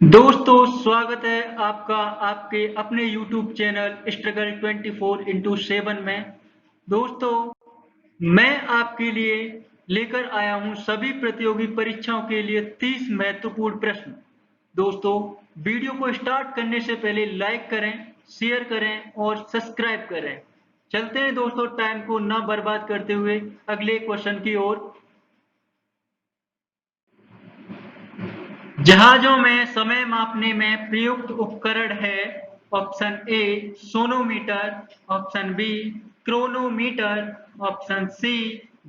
दोस्तों स्वागत है आपका आपके अपने YouTube चैनल स्ट्रगल 24x7 में। दोस्तों मैं आपके लिए लेकर आया हूं सभी प्रतियोगी परीक्षाओं के लिए 30 महत्वपूर्ण प्रश्न। दोस्तों वीडियो को स्टार्ट करने से पहले लाइक करें, शेयर करें और सब्सक्राइब करें। चलते हैं दोस्तों टाइम को ना बर्बाद करते हुए अगले क्वेश्चन की ओर। जहाजों में समय मापने में प्रयुक्त उपकरण है। Option A sonometer, option B chronometer, option C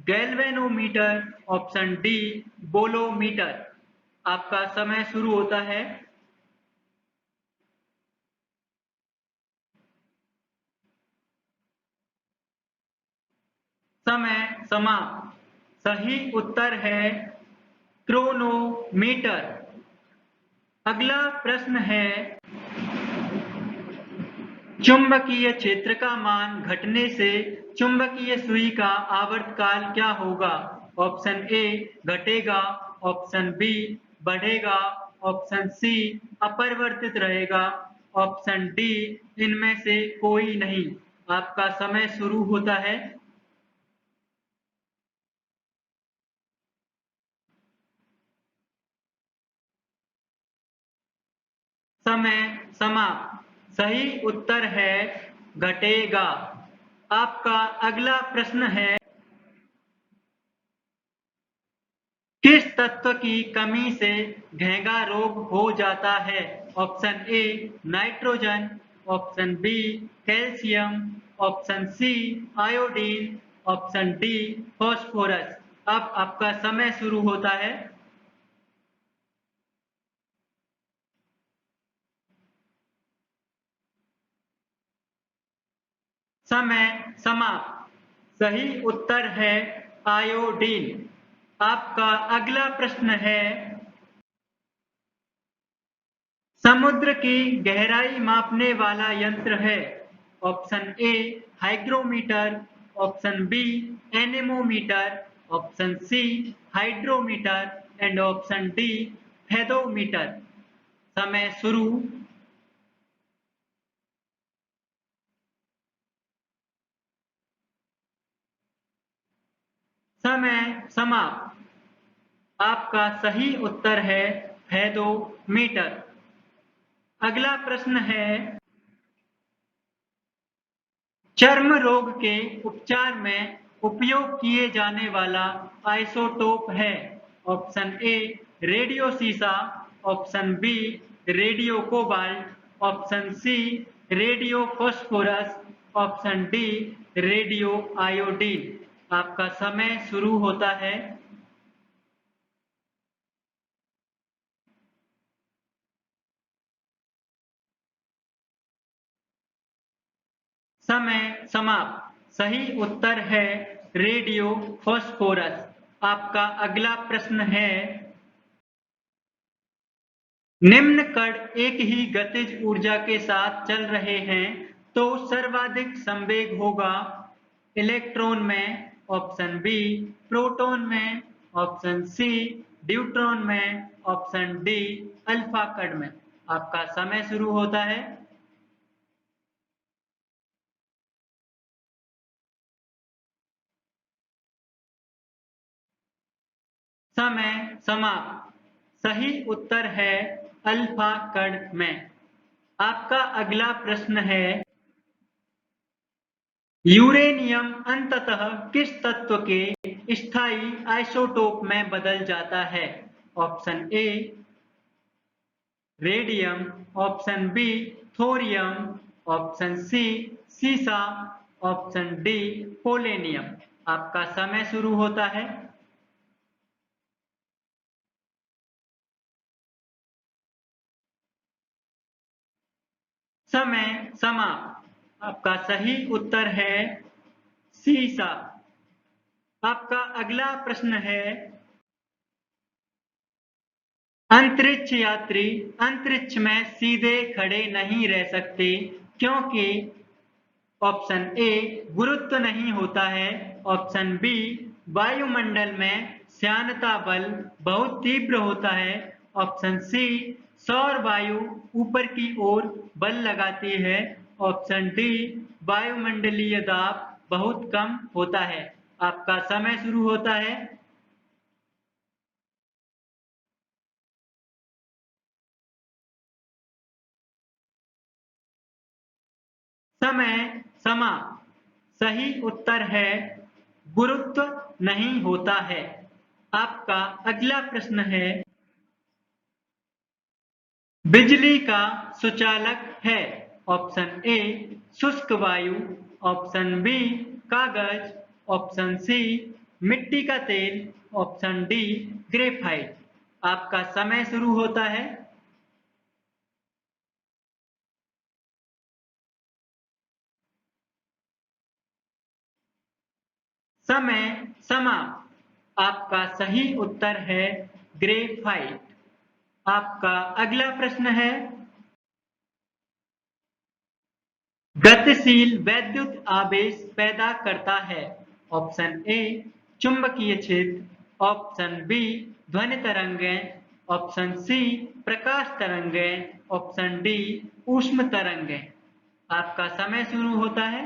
galvanometer, option D bolometer. आपका समय शुरू होता है। समय समाप्त। सही उत्तर है क्रोनोमीटर। अगला प्रश्न है चुंबकीय क्षेत्र का मान घटने से चुंबकीय सुई का आवर्तकाल क्या होगा। ऑप्शन ए घटेगा, ऑप्शन बी बढ़ेगा, ऑप्शन सी अपरिवर्तित रहेगा, ऑप्शन डी इनमें से कोई नहीं। आपका समय शुरू होता है। समय समाप्त। सही उत्तर है घटेगा। आपका अगला प्रश्न है किस तत्व की कमी से घेंघा रोग हो जाता है। Option A nitrogen, option B calcium, option C iodine, option D phosphorus. अब आपका समय शुरू होता है। समय समाप्त। सही उत्तर है आयोडीन। आपका अगला प्रश्न है समुद्र की गहराई मापने वाला यंत्र है। Option A hygrometer, option B anemometer, option C hydrometer and option D fathometer. समय शुरू। समय समाप्त। आपका सही उत्तर है फेदोमीटर। अगला प्रश्न है चर्म रोग के उपचार में उपयोग किए जाने वाला आइसोटोप है। ऑप्शन ए रेडियो सीसा, option B radio cobalt, option C radio phosphorus, option D radio iodine. आपका समय शुरू होता है। समय समाप्त। सही उत्तर है रेडियो फास्फोरस। आपका अगला प्रश्न है निम्न कण एक ही गतिज ऊर्जा के साथ चल रहे हैं तो सर्वाधिक संवेग होगा। इलेक्ट्रॉन में, ऑप्शन बी प्रोटॉन में, ऑप्शन सी ड्यूट्रॉन में, ऑप्शन डी अल्फा कण में। आपका समय शुरू होता है। समय समाप्त। सही उत्तर है अल्फा कण में। आपका अगला प्रश्न है यूरेनियम अंततः किस तत्व के स्थायी आइसोटोप में बदल जाता है। Option A radium, option B thorium, option C सीसा, ऑप्शन डी पोलेनियम। आपका समय शुरू होता है। समय समाप्त। आपका सही उत्तर है सीसा। आपका अगला प्रश्न है अंतरिक्ष यात्री अंतरिक्ष में सीधे खड़े नहीं रह सकते क्योंकि ऑप्शन ए गुरुत्व नहीं होता है, ऑप्शन बी वायुमंडल में श्यानता बल बहुत तीव्र होता है, ऑप्शन सी सौर वायु ऊपर की ओर बल लगाती है। ऑप्शन डी वायुमंडलीय दाब बहुत कम होता है। आपका समय शुरू होता है। समय समाप्त। सही उत्तर है गुरुत्व नहीं होता है। आपका अगला प्रश्न है बिजली का सुचालक है। ऑप्शन ए शुष्क वायु, ऑप्शन बी कागज, ऑप्शन सी मिट्टी का तेल, ऑप्शन डी ग्रेफाइट। आपका समय शुरू होता है। समय समाप्त। आपका सही उत्तर है ग्रेफाइट। आपका अगला प्रश्न है गतिशील वैद्युत आवेश पैदा करता है। ऑप्शन ए चुंबकीय क्षेत्र, ऑप्शन बी ध्वनि तरंगें, ऑप्शन सी प्रकाश तरंगें, ऑप्शन डी ऊष्म तरंगें। आपका समय शुरू होता है।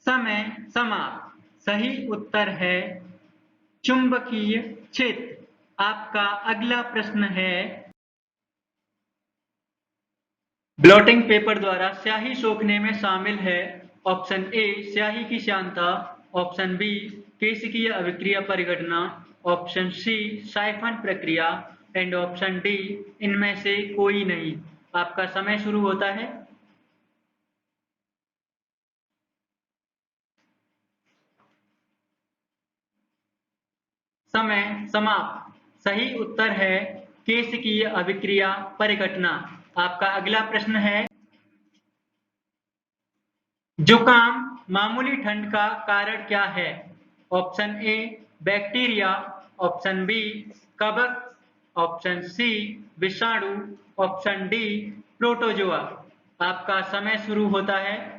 समय समाप्त। सही उत्तर है चुंबकीय क्षेत्र। आपका अगला प्रश्न है ब्लॉटिंग पेपर द्वारा स्याही सोखने में शामिल है। ऑप्शन ए स्याही की श्यानता, ऑप्शन बी केशिकीय अभिक्रिया परिघटना, ऑप्शन सी साइफन प्रक्रिया एंड ऑप्शन डी इनमें से कोई नहीं। आपका समय शुरू होता है। समय समाप्त। सही उत्तर है केशिकीय अभिक्रिया परिघटना। आपका अगला प्रश्न है जुकाम मामूली ठंड का कारण क्या है। Option A bacteria, option B कवक, ऑप्शन सी विषाणु, ऑप्शन डी प्रोटोजोआ। आपका समय शुरू होता है।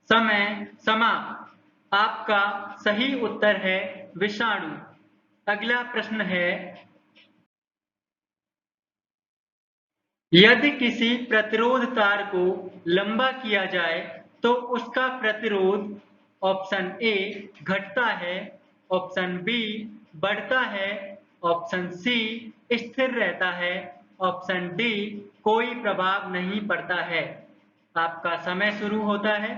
समय समाप्त। आपका सही उत्तर है विषाणु। अगला प्रश्न है यदि किसी प्रतिरोध तार को लंबा किया जाए तो उसका प्रतिरोध ऑप्शन ए घटता है, ऑप्शन बी बढ़ता है, ऑप्शन सी स्थिर रहता है, ऑप्शन डी कोई प्रभाव नहीं पड़ता है। आपका समय शुरू होता है।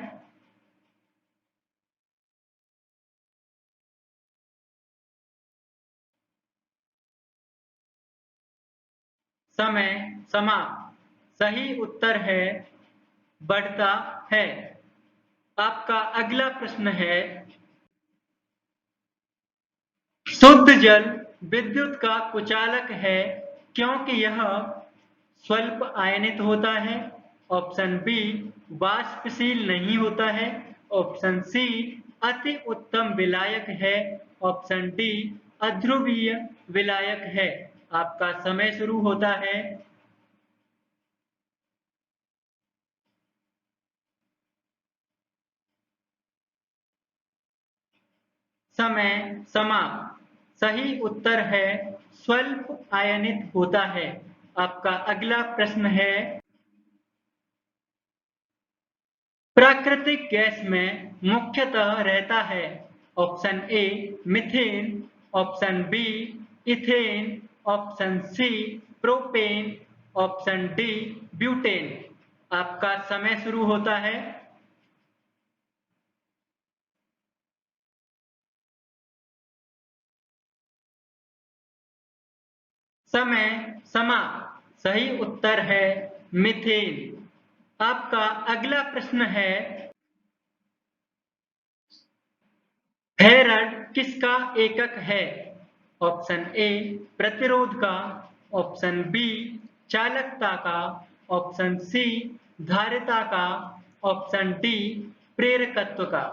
समय समाप्त। सही उत्तर है बढ़ता है। आपका अगला प्रश्न है शुद्ध जल विद्युत का कुचालक है क्योंकि यह स्वल्प आयनित होता है। ऑप्शन बी वाष्पशील नहीं होता है, ऑप्शन सी अति उत्तम विलायक है, ऑप्शन डी अध्रुवीय विलायक है। आपका समय शुरू होता है। समय समाप्त। सही उत्तर है स्वल्प आयनित होता है। आपका अगला प्रश्न है प्राकृतिक गैस में मुख्यतः रहता है। Option A methane, option B ethane, option C propane, option D butane. आपका समय शुरू होता है। समय समाप्त। सही उत्तर है मीथेन। आपका अगला प्रश्न है फेरड किसका एकक है। ऑप्शन ए प्रतिरोध का, ऑप्शन बी चालकता का, ऑप्शन सी धारिता का, ऑप्शन डी प्रेरकत्व का।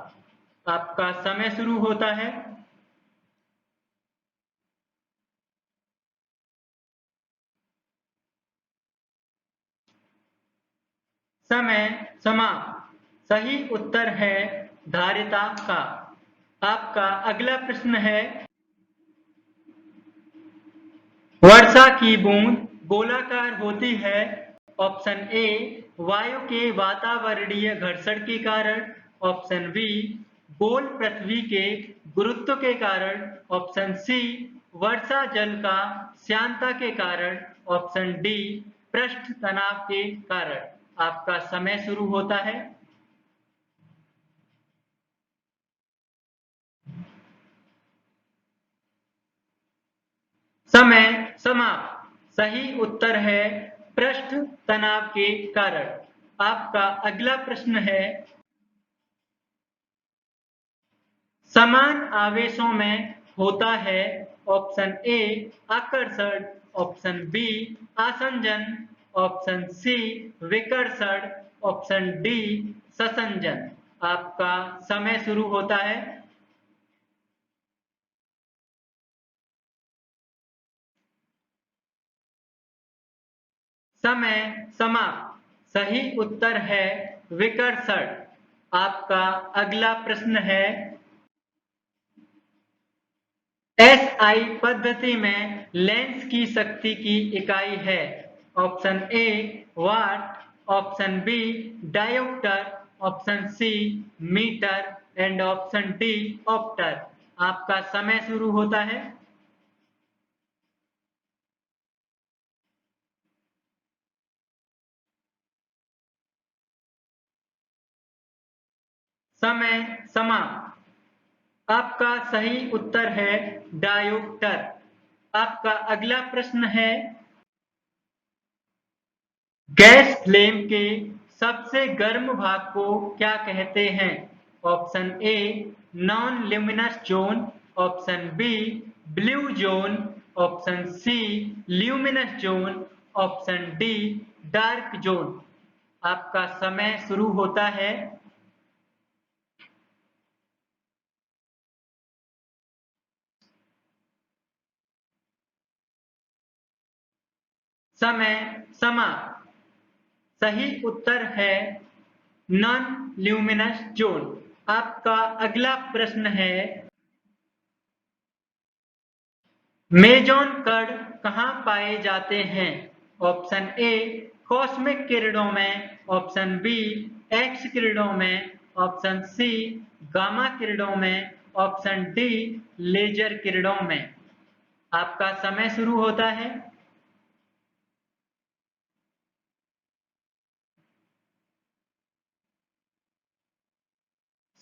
आपका समय शुरू होता है। समय समाप्त। सही उत्तर है धारिता का। आपका अगला प्रश्न है, वर्षा की बूंद गोलाकार होती है। ऑप्शन ए वायु के वातावरणीय घर्षण के कारण, ऑप्शन बी गोल पृथ्वी के गुरुत्व के कारण, ऑप्शन सी वर्षा जल का श्यानता के कारण, ऑप्शन डी पृष्ठ तनाव के कारण। आपका समय शुरू होता है। समय समाप्त। सही उत्तर है पृष्ठ तनाव के कारण। आपका अगला प्रश्न है, समान आवेशों में होता है। ऑप्शन ए आकर्षण, ऑप्शन बी आसंजन, ऑप्शन सी विकर्षण, ऑप्शन डी संसंजन। आपका समय शुरू होता है। समय समाप्त। सही उत्तर है विकर्षण। आपका अगला प्रश्न है, एसआई पद्धति में लेंस की शक्ति की इकाई है। Option A watt, option B dioptre, option C metre and option D ऑप्टर। आपका समय शुरू होता है। समय समाप्त। आपका सही उत्तर है डायोप्टर। आपका अगला प्रश्न है, गैस फ्लेम के सबसे गर्म भाग को क्या कहते हैं? Option A non luminous zone, option B blue zone, option C luminous zone, option D dark zone. आपका समय शुरू होता है। समय समाप्त। सही उत्तर है नॉन ल्यूमिनस जोन। आपका अगला प्रश्न है, मेजॉन कण कहाँ पाए जाते हैं? ऑप्शन ए कॉस्मिक किरणों में, ऑप्शन बी एक्स किरणों में, ऑप्शन सी गामा किरणों में, ऑप्शन डी लेजर किरणों में। आपका समय शुरू होता है।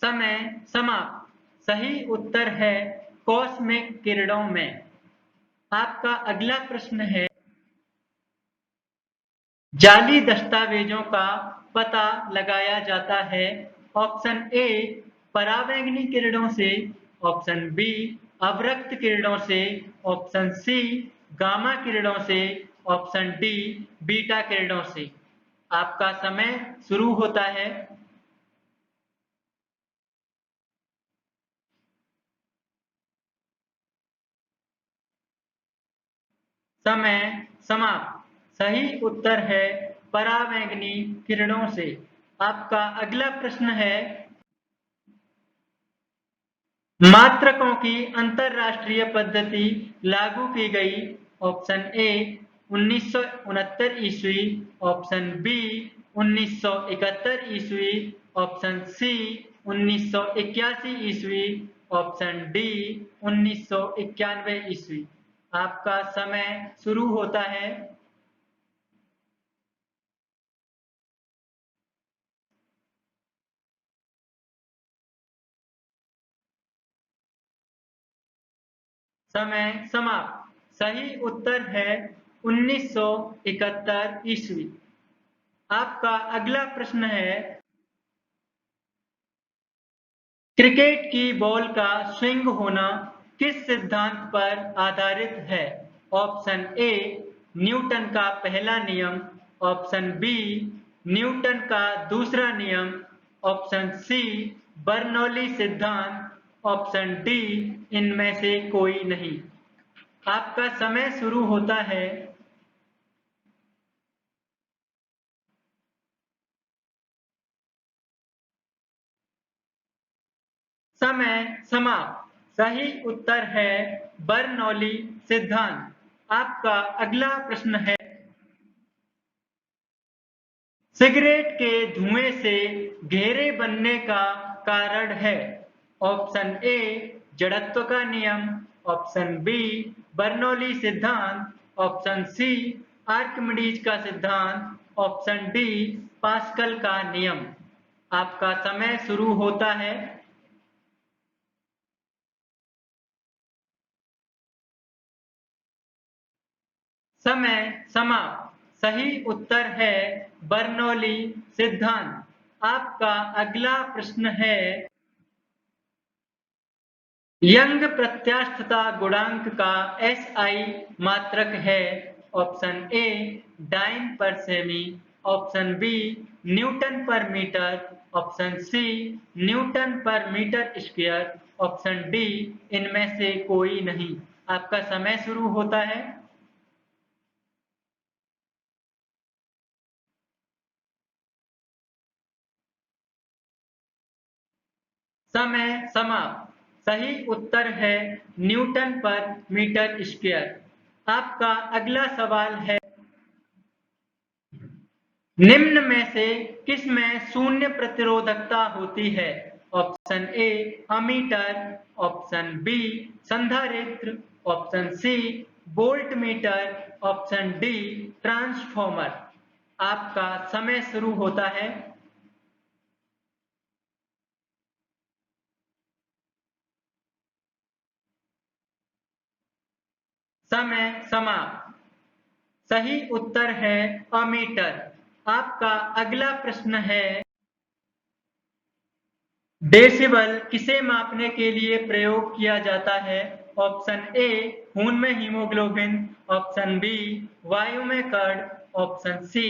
समय समाप्त। सही उत्तर है कॉस्मिक किरणों में। आपका अगला प्रश्न है, जाली दस्तावेजों का पता लगाया जाता है। ऑप्शन ए परावैंगनी किरणों से, ऑप्शन बी अवरक्त किरणों से, ऑप्शन सी गामा किरणों से, ऑप्शन डी बीटा किरणों से। आपका समय शुरू होता है। समय समाप्त। सही उत्तर है परावैंगनी किरणों से। आपका अगला प्रश्न है, मात्रकों की अंतरराष्ट्रीय पद्धति लागू की गई। ऑप्शन ए 1969 ईस्वी, ऑप्शन बी 1971 ईस्वी, ऑप्शन सी 1981 ईस्वी, ऑप्शन डी 1991 ईस्वी। आपका समय शुरू होता है। समय समाप्त। सही उत्तर है 1971 ईस्वी। आपका अगला प्रश्न है, क्रिकेट की बॉल का स्विंग होना किस सिद्धांत पर आधारित है? ऑप्शन ए न्यूटन का पहला नियम, ऑप्शन बी न्यूटन का दूसरा नियम, ऑप्शन सी बर्नौली सिद्धांत, ऑप्शन डी इनमें से कोई नहीं। आपका समय शुरू होता है। समय समाप्त। सही उत्तर है बर्नौली सिद्धांत। आपका अगला प्रश्न है, सिगरेट के धुएं से घेरे बनने का कारण है। ऑप्शन ए जड़त्व का नियम, ऑप्शन बी बर्नौली सिद्धांत, ऑप्शन सी आर्किमिडीज का सिद्धांत, ऑप्शन डी पास्कल का नियम। आपका समय शुरू होता है। समय समाप्त। सही उत्तर है बर्नौली सिद्धांत। आपका अगला प्रश्न है, यंग प्रत्यास्थता गुणांक का एसआई मात्रक है। ऑप्शन ए डाइन पर सेमी, ऑप्शन बी न्यूटन पर मीटर, ऑप्शन सी न्यूटन पर मीटर स्क्वायर, ऑप्शन डी इनमें से कोई नहीं। आपका समय शुरू होता है। समय समाप्त। सही उत्तर है न्यूटन पर मीटर स्क्वायर। आपका अगला सवाल है, निम्न में से किस में शून्य प्रतिरोधकता होती है। Option A ammeter, option B संधारित्र, option C voltmeter, option D transformer. आपका समय शुरू होता है। समय समाप्त। सही उत्तर है अमीटर। आपका अगला प्रश्न है, डेसिबल किसे मापने के लिए प्रयोग किया जाता है। ऑप्शन ए खून में हीमोग्लोबिन, ऑप्शन बी वायु में कण, ऑप्शन सी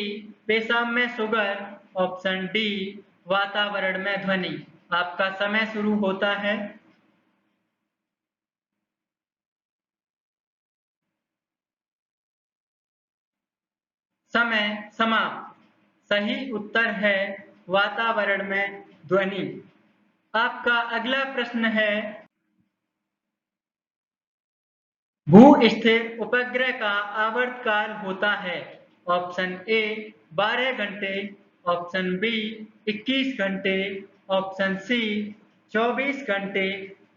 पेशाब में शुगर, ऑप्शन डी वातावरण में ध्वनि। आपका समय शुरू होता है। समय समाप्त। सही उत्तर है वातावरण में ध्वनि। आपका अगला प्रश्न है, भू-स्थिर उपग्रह का आवर्तकाल होता है। ऑप्शन ए 12 घंटे, ऑप्शन बी 21 घंटे, ऑप्शन सी 24 घंटे,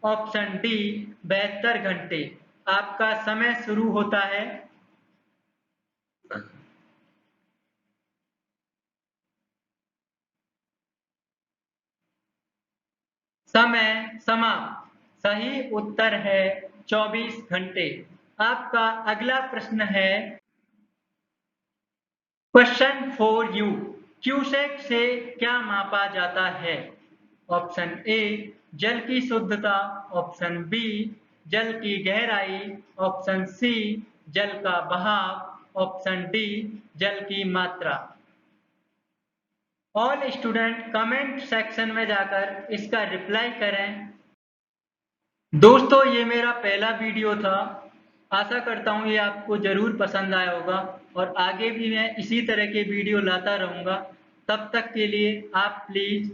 ऑप्शन डी 72 घंटे। आपका समय शुरू होता है। समय समाप्त। सही उत्तर है 24 घंटे। आपका अगला प्रश्न है, क्वेश्चन फॉर यू, क्यूसेक से क्या मापा जाता है। ऑप्शन ए जल की शुद्धता, ऑप्शन बी जल की गहराई, ऑप्शन सी जल का बहाव, ऑप्शन डी जल की मात्रा। ऑल स्टूडेंट कमेंट सेक्शन में जाकर इसका रिप्लाई करें। दोस्तों ये मेरा पहला वीडियो था। आशा करता हूँ ये आपको ज़रूर पसंद आया होगा और आगे भी मैं इसी तरह के वीडियो लाता रहूँगा। तब तक के लिए आप प्लीज़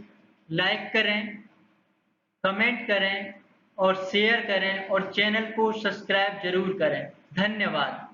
लाइक करें, कमेंट करें और शेयर करें और चैनल को सब्सक्राइब ज़रूर करें। धन्यवाद।